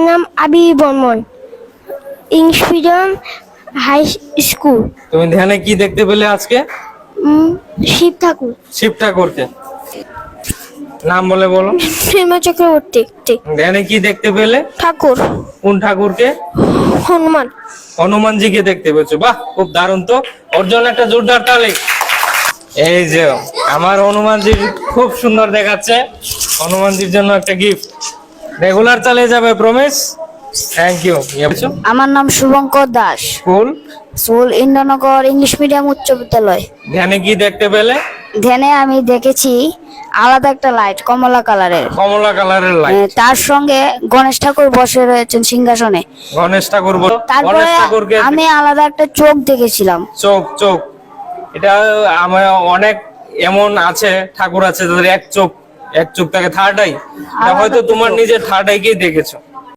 নাম Abi Barman, English medium high school. তুমি ধ্যানে কি দেখতে পেলে আজকে? শিব ঠাকুর। শিব ঠাকুরকে নাম বলে বলো। শ্রীমা চক্রবর্তী। ধ্যানে কি দেখতে পেলে? ঠাকুর। কোন ঠাকুরকে? হনুমান। হনুমানজিকে দেখতে পেয়েছো, বাহ খুব দারুণ তো। ওর জন্য একটা জোরদার তালি। এই যে আমার হনুমানজি খুব সুন্দর দেখাচ্ছে, হনুমানজির জন্য একটা গিফট। রেগুলার চালিয়ে যাবে, প্রমিস? Thank you. আমার নাম Shubhankar Das, school school Indranagar English medium উচ্চ বিদ্যালয়। ধ্যানে কি দেখতে পেলে? ধ্যানে আমি দেখেছি আলাদা একটা লাইট কমলা কালারের, কমলা কালারের লাইট। তার সঙ্গে গণেশ ঠাকুর বসে রয়েছেন সিংহাসনে। গণেশ ঠাকুর। তারপরে গণেশ ঠাকুরকে আমি আলাদা একটা চোখ দেখেছিলাম। চোখ চোখ এটা আমার অনেক এমন আছে ঠাকুর আছে যাদের এক চোখ থাকে থার্ড আই। হয়তো তোমার নিজের থার্ড আইকেই দেখেছো।